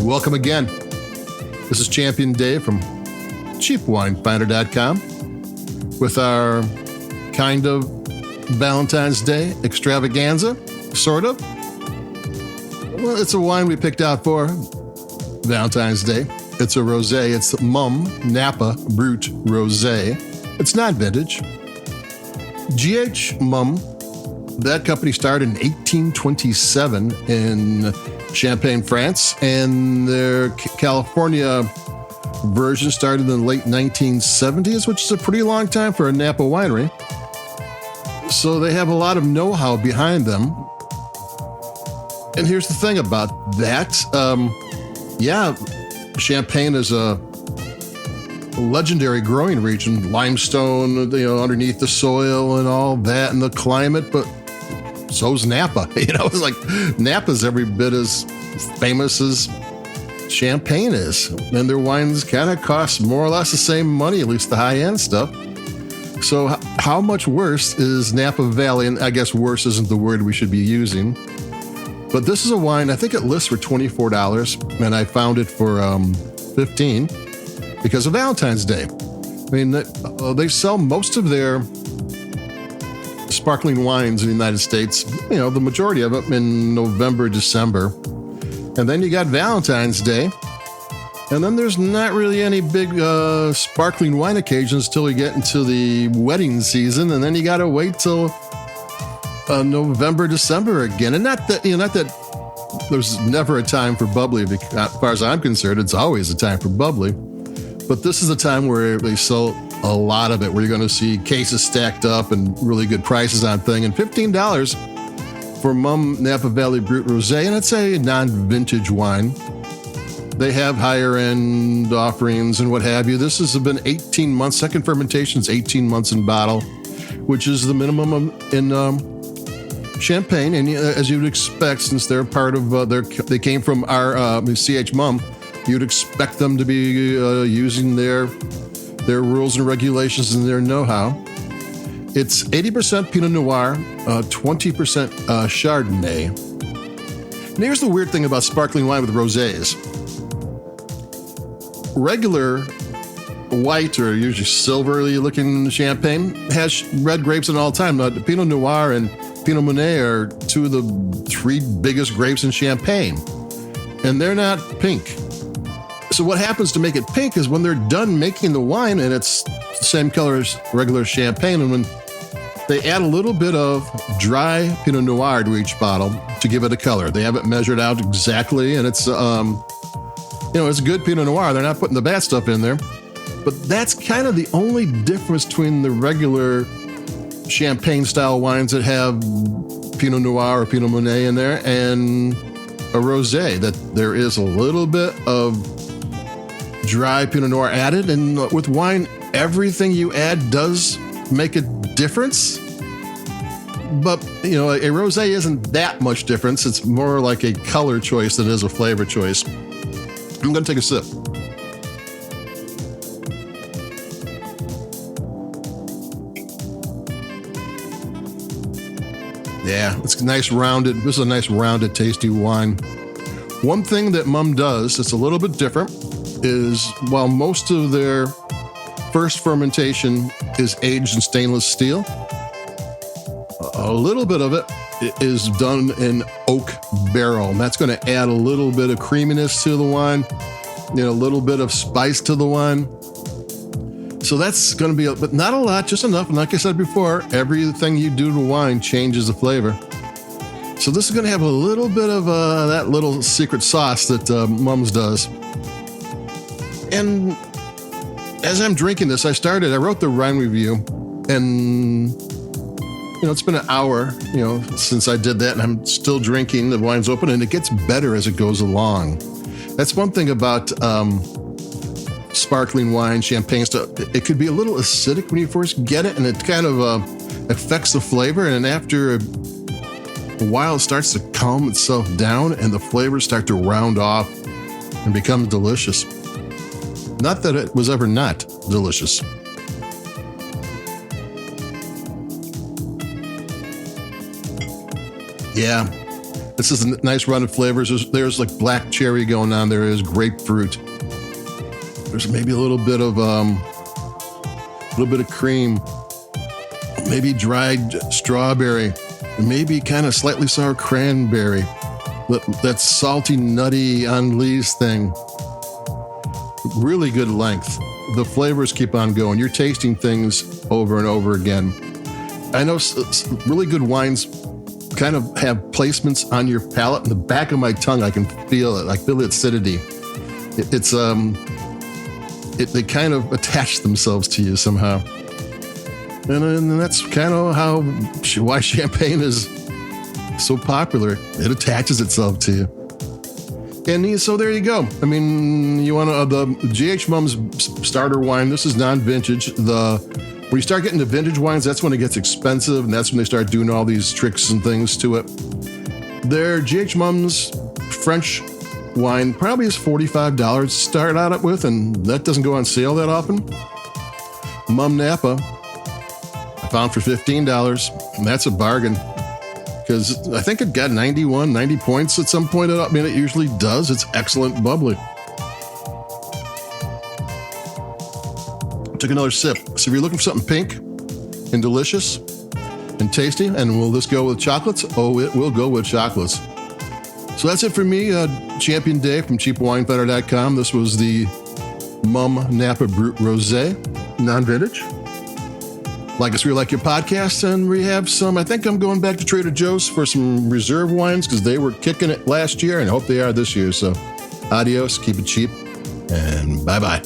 Welcome again. This is Champion Dave from CheapWineFinder.com with our kind of Valentine's Day extravaganza, sort of. Well, it's a wine we picked out for Valentine's Day. It's a rosé. It's the Mumm Napa Brut Rosé. It's not vintage. GH Mumm, that company started in 1827 in Champagne, France, and their California version started in the late 1970s, which is a pretty long time for a Napa winery. So they have a lot of know-how behind them. And here's the thing about that. Champagne is a legendary growing region, limestone, underneath the soil and all that, and the climate, but so's Napa. It's like Napa's every bit as famous as Champagne is. And their wines kind of cost more or less the same money, at least the high-end stuff. So how much worse is Napa Valley? And I guess worse isn't the word we should be using. But this is a wine, I think it lists for $24, and I found it for $15 because of Valentine's Day. I mean, they sell most of their sparkling wines in the United States, the majority of them in November, December. And then you got Valentine's Day. And then there's not really any big sparkling wine occasions till we get into the wedding season. And then you got to wait till November, December again. And not that there's never a time for bubbly. As far as I'm concerned, it's always a time for bubbly. But this is a time where they sell a lot of it, where you're going to see cases stacked up and really good prices on thing. And $15 for Mumm Napa Valley Brut Rosé, and it's a non-vintage wine. They have higher-end offerings and what have you. This has been 18 months. Second fermentation is 18 months in bottle, which is the minimum in Champagne. And as you'd expect, since they're part of they came from our GH Mumm, you'd expect them to be using their rules and regulations and their know-how. It's 80% Pinot Noir, 20% Chardonnay. And here's the weird thing about sparkling wine with rosés. Regular white or usually silvery-looking champagne has red grapes in all time. Now, Pinot Noir and Pinot Meunier are two of the three biggest grapes in Champagne, and they're not pink. So what happens to make it pink is when they're done making the wine, and it's the same color as regular Champagne, and when they add a little bit of dry Pinot Noir to each bottle to give it a color. They have it measured out exactly, and it's it's good Pinot Noir. They're not putting the bad stuff in there. But that's kind of the only difference between the regular Champagne-style wines that have Pinot Noir or Pinot Meunier in there and a rosé, that there is a little bit of dry Pinot Noir added. And with wine, everything you add does make a difference. But, a rosé isn't that much difference. It's more like a color choice than it is a flavor choice. I'm going to take a sip. Yeah, it's nice rounded. This is a nice rounded, tasty wine. One thing that Mumm does that's a little bit different is while most of their first fermentation is aged in stainless steel, a little bit of it is done in oak barrel. And that's going to add a little bit of creaminess to the wine, a little bit of spice to the wine. So that's going to be, but not a lot, just enough. And like I said before, everything you do to wine changes the flavor. So this is going to have a little bit of that little secret sauce that Mumm's does. And as I'm drinking this, I wrote the wine review, and it's been an hour, since I did that, and I'm still drinking. The wine's open, and it gets better as it goes along. That's one thing about sparkling wine, champagne stuff. It could be a little acidic when you first get it, and it kind of affects the flavor. And then after a while, it starts to calm itself down, and the flavors start to round off and become delicious. Not that it was ever not delicious. Yeah, This is a nice run of flavors. There's like black cherry going on. There is grapefruit. There's maybe a little bit of cream, maybe dried strawberry, maybe kind of slightly sour cranberry. That salty, nutty Anlis thing. Really good length. The flavors keep on going. You're tasting things over and over again. I know really good wines kind of have placements on your palate. In the back of my tongue, I can feel it. I feel the acidity. They kind of attach themselves to you somehow. And that's kind of why champagne is so popular. It attaches itself to you. And so there you go. I mean, you want the GH Mumm's starter wine. This is non-vintage. When you start getting to vintage wines, that's when it gets expensive, and that's when they start doing all these tricks and things to it. Their GH Mumm's French wine probably is $45 to start out with, and that doesn't go on sale that often. Mumm Napa, I found for $15, and that's a bargain. Because I think it got 90 points at some point. I mean, it usually does. It's excellent bubbly. Took another sip. So if you're looking for something pink and delicious and tasty, and will this go with chocolates? Oh, it will go with chocolates. So that's it for me, Champion Dave from CheapWineFinder.com. This was the Mumm Napa Brut Rosé, non-vintage. Like us, we like your podcast, and we have some. I think I'm going back to Trader Joe's for some reserve wines because they were kicking it last year, and I hope they are this year. So, adios, keep it cheap, and bye-bye.